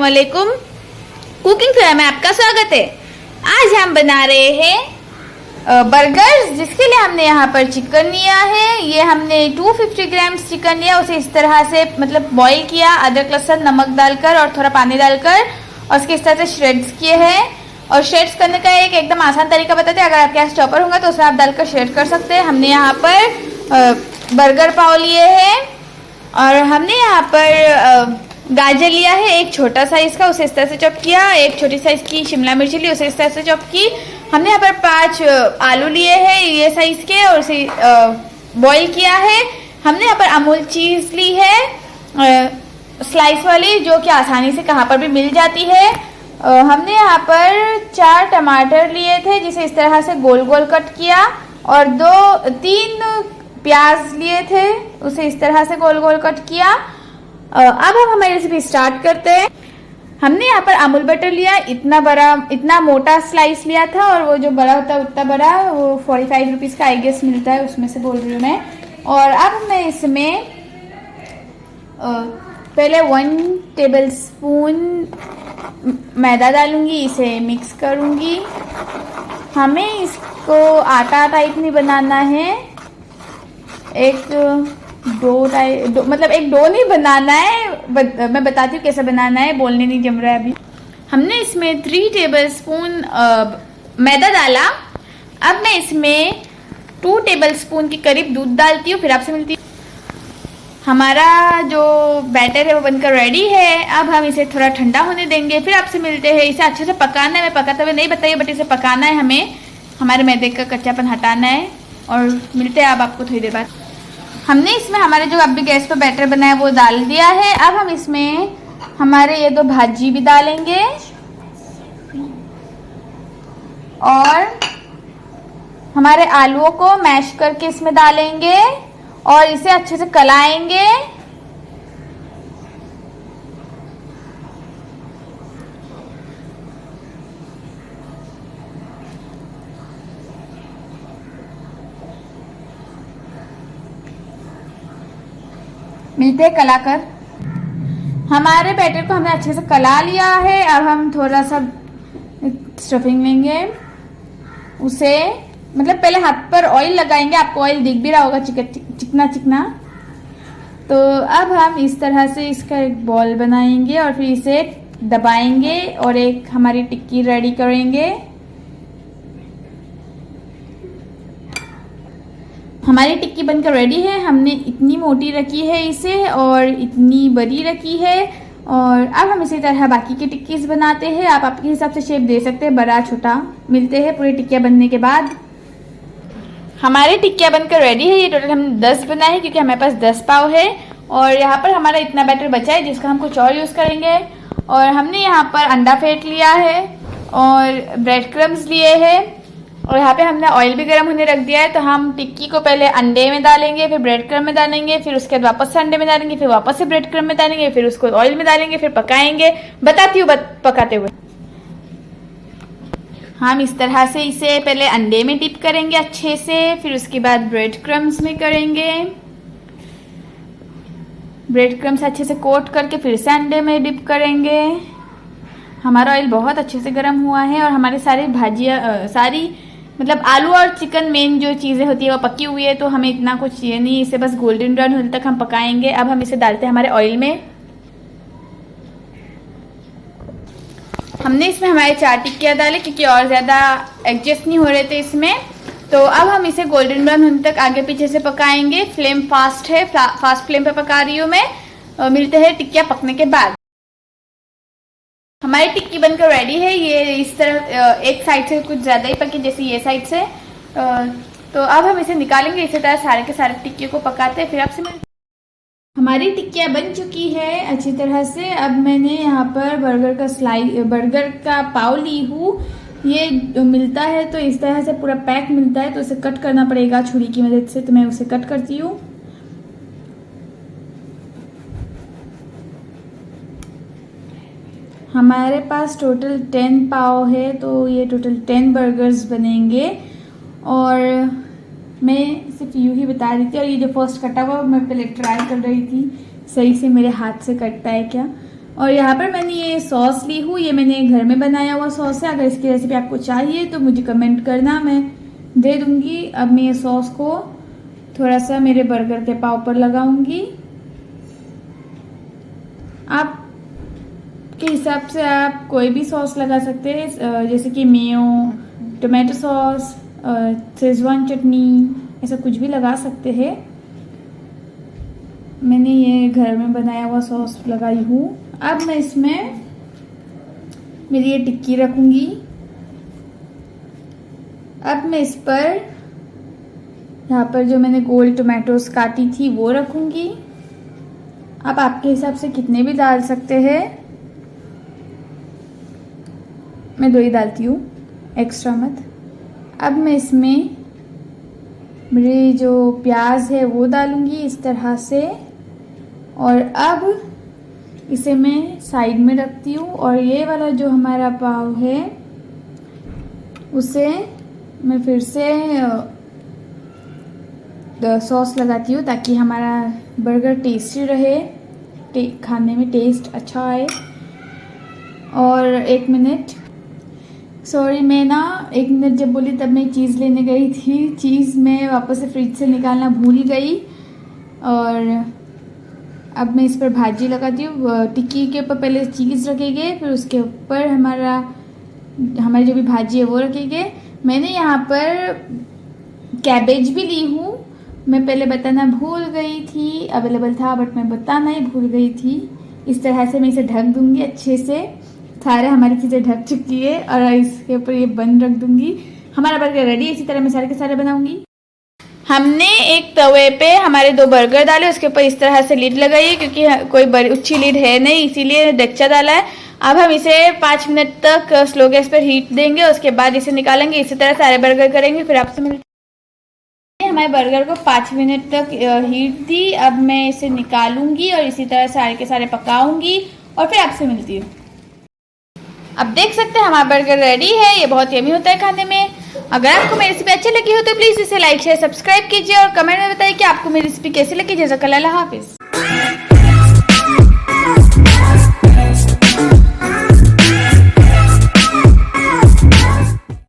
अस्सलामुअलैकुम। Cooking fair में आपका स्वागत है। आज हम बना रहे हैं बर्गर्स, जिसके लिए हमने यहाँ पर चिकन लिया है। ये हमने 250 ग्राम्स चिकन लिया, उसे इस तरह से मतलब बॉईल किया, अदरक लहसुन नमक डालकर और थोड़ा पानी डालकर, और उसके इस तरह से श्रेड्स किए हैं। और श्रेड्स करने का एक एकदम आसान तरीका बताते हैं। अगर आपके पास चॉपर होगा तो उसमें आप डालकर श्रेड कर सकते हैं। हमने यहाँ पर बर्गर पाव लिए हैं और हमने यहाँ पर गाजर लिया है एक छोटा साइज का, उसे इस तरह से चॉप किया। एक छोटी साइज की शिमला मिर्ची ली, उसे इस तरह से चॉप की। हमने यहाँ पर 5 आलू लिए हैं ये साइज के और उसे बॉईल किया है। हमने यहाँ पर अमूल चीज़ ली है स्लाइस वाली, जो कि आसानी से कहाँ पर भी मिल जाती है। हमने यहाँ पर 4 टमाटर लिए थे, जिसे इस तरह से गोल गोल कट किया, और 3 प्याज लिए थे, उसे इस तरह से गोल गोल कट किया। अब हम हमारी रेसिपी स्टार्ट करते हैं। हमने यहाँ पर अमूल बटर लिया, इतना मोटा स्लाइस लिया था, और वो जो बड़ा होता है उतना बड़ा, वो 45 रुपीज़ का आई गेस मिलता है, उसमें से बोल रही हूँ मैं। और अब मैं इसमें पहले 1 टेबल स्पून मैदा डालूंगी, इसे मिक्स करूंगी। हमें इसको आटा टाइप नहीं बनाना है, एक डो नहीं बनाना है। मैं बताती हूँ कैसे बनाना है, बोलने नहीं जम रहा है अभी। हमने इसमें 3 टेबल स्पून मैदा डाला। अब मैं इसमें 2 टेबल स्पून के करीब दूध डालती हूँ, फिर आपसे मिलती हूँ। हमारा जो बैटर है वो बनकर रेडी है। अब हम इसे थोड़ा ठंडा होने देंगे, फिर आपसे मिलते हैं। इसे अच्छे से पकाना है, मैं पकाते हुए नहीं बताइए, बट इसे पकाना है हमें, हमारे मैदे का कच्चापन हटाना है। और मिलते हैं अब आपको थोड़ी देर बाद। हमने इसमें हमारे जो अभी गैस पर बैटर बनाया वो डाल दिया है। अब हम इसमें हमारे ये 2 भाजी भी डालेंगे और हमारे आलूओं को मैश करके इसमें डालेंगे और इसे अच्छे से कलाएंगे। मिलते हैं कलाकर। हमारे बैटर को हमने अच्छे से कला लिया है। अब हम थोड़ा सा स्टफिंग लेंगे, उसे मतलब पहले हाथ पर ऑयल लगाएंगे, आपको ऑयल दिख भी रहा होगा चिकना चिकना। तो अब हम इस तरह से इसका एक बॉल बनाएंगे और फिर इसे दबाएंगे और एक हमारी टिक्की रेडी करेंगे। हमारी टिक्की बनकर रेडी है। हमने इतनी मोटी रखी है इसे और इतनी बड़ी रखी है। और अब हम इसी तरह बाकी की टिक्कीज बनाते हैं। आप आपके हिसाब से शेप दे सकते हैं, बड़ा छोटा। मिलते हैं पूरी टिक्कियाँ बनने के बाद। हमारी टिक्कियाँ बनकर रेडी है। ये टोटल हमने 10 बनाए हैं, क्योंकि हमारे पास 10 पाव है। और यहाँ पर हमारा इतना बैटर बचा है, जिसका हम कुछ और यूज़ करेंगे। और हमने यहाँ पर अंडा फेंट लिया है और ब्रेड क्रम्स लिए हैं, और यहाँ पे हमने ऑयल भी गर्म होने रख दिया है। तो हम टिक्की को पहले अंडे में डालेंगे, फिर ब्रेड क्रम में डालेंगे, फिर उसके बाद वापस से अंडे में डालेंगे, फिर वापस से ब्रेड क्रम में डालेंगे, फिर उसको ऑयल में डालेंगे, फिर पकाएंगे। बताती हूँ पकाते हुए। हम इस तरह से इसे पहले अंडे में डिप करेंगे अच्छे से, फिर उसके बाद ब्रेड क्रम्स में करेंगे। ब्रेड क्रम्स अच्छे से कोट करके फिर से अंडे में डिप करेंगे। हमारा ऑयल बहुत अच्छे से गर्म हुआ है और हमारी सारी भाजियाँ सारी मतलब आलू और चिकन मेन जो चीज़ें होती है वो पकी हुई है। तो हमें इतना कुछ चाहिए नहीं, इसे बस गोल्डन ब्राउन होने तक हम पकाएंगे। अब हम इसे डालते हैं हमारे ऑयल में। हमने इसमें हमारे 4 टिक्कियाँ डाले, क्योंकि और ज़्यादा एडजस्ट नहीं हो रहे थे इसमें। तो अब हम इसे गोल्डन ब्राउन होने तक आगे पीछे से पकाएंगे। फ्लेम फास्ट है, फास्ट फ्लेम पे पका रही हूँ मैं। मिलते हैं टिक्कियाँ पकने के बाद। हमारी टिक्की बनकर रेडी है। ये इस तरह एक साइड से कुछ ज़्यादा ही पकी, जैसे ये साइड से। तो अब हम इसे निकालेंगे। इसी तरह सारे के सारे टिक्कियों को पकाते हैं, फिर आपसे मिलते हैं। हमारी टिक्कियाँ बन चुकी है अच्छी तरह से। अब मैंने यहाँ पर बर्गर का पाव ली हूँ। ये मिलता है तो इस तरह से पूरा पैक मिलता है, तो उसे कट करना पड़ेगा छुरी की मदद से। तो मैं उसे कट करती हूँ। हमारे पास टोटल 10 पाव है, तो ये टोटल 10 बर्गर्स बनेंगे। और मैं सिर्फ यूँ ही बता रही थी। और ये जो फर्स्ट कटा हुआ मैं पहले ट्राई कर रही थी सही से मेरे हाथ से कटता है क्या। और यहाँ पर मैंने ये सॉस ली हूँ, ये मैंने घर में बनाया हुआ सॉस है। अगर इसकी रेसिपी आपको चाहिए तो मुझे कमेंट करना, मैं दे दूँगी। अब मैं ये सॉस को थोड़ा सा मेरे बर्गर के पाव पर लगाऊंगी। आप के हिसाब से आप कोई भी सॉस लगा सकते हैं, जैसे कि मेयो, टोमेटो सॉस, शेजवान चटनी, ऐसा कुछ भी लगा सकते हैं। मैंने ये घर में बनाया हुआ सॉस लगाई हूँ। अब मैं इसमें मेरी ये टिक्की रखूँगी। अब मैं इस पर यहाँ पर जो मैंने गोल टोमेटोज काटी थी वो रखूँगी। आप आपके हिसाब से कितने भी डाल सकते हैं, मैं 2 ही डालती हूँ, एक्स्ट्रा मत। अब मैं इसमें मेरी जो प्याज है वो डालूँगी इस तरह से, और अब इसे मैं साइड में रखती हूँ। और ये वाला जो हमारा पाव है उसे मैं फिर से सॉस लगाती हूँ ताकि हमारा बर्गर टेस्टी रहे, खाने में टेस्ट अच्छा आए। और 1 मिनट, सॉरी मैं ना 1 मिनट जब बोली तब मैं चीज़ लेने गई थी। चीज़ मैं वापस से फ्रिज से निकालना भूल गई। और अब मैं इस पर भाजी लगाती हूँ। टिक्की के ऊपर पहले चीज़ रखेंगे, फिर उसके ऊपर हमारी जो भी भाजी है वो रखेंगे। मैंने यहाँ पर कैबेज भी ली हूँ, मैं पहले बताना भूल गई थी। अवेलेबल था बट मैं बताना ही भूल गई थी। इस तरह से मैं इसे ढक दूँगी अच्छे से। सारे हमारी चीज़ें ढक चुकी है और इसके ऊपर ये बंद रख दूँगी। हमारा बर्गर रेडी है। इसी तरह मैं सारे के सारे बनाऊँगी। हमने एक तवे पे हमारे 2 बर्गर डाले, उसके ऊपर इस तरह से लीड लगाई है क्योंकि कोई बड़ी अच्छी लीड है नहीं, इसीलिए डच्चा डाला है। अब हम इसे 5 मिनट तक स्लो गैस पर हीट देंगे, उसके बाद इसे निकालेंगे। इसी तरह सारे बर्गर करेंगे, फिर आपसे मिलते हैं। हमारे बर्गर को 5 मिनट तक हीट दी। अब मैं इसे निकालूंगी और इसी तरह सारे के सारे पकाऊंगी और फिर आपसे मिलती हूँ। अब देख सकते हैं हमारा बर्गर रेडी है। ये बहुत यमी होता है खाने में। अगर आपको मेरी रेसिपी अच्छी लगी हो तो प्लीज़ इसे लाइक शेयर सब्सक्राइब कीजिए और कमेंट में बताइए कि आपको मेरी रेसिपी कैसी लगी। जज़ाकल्लाह, अल्लाह हाफिज़।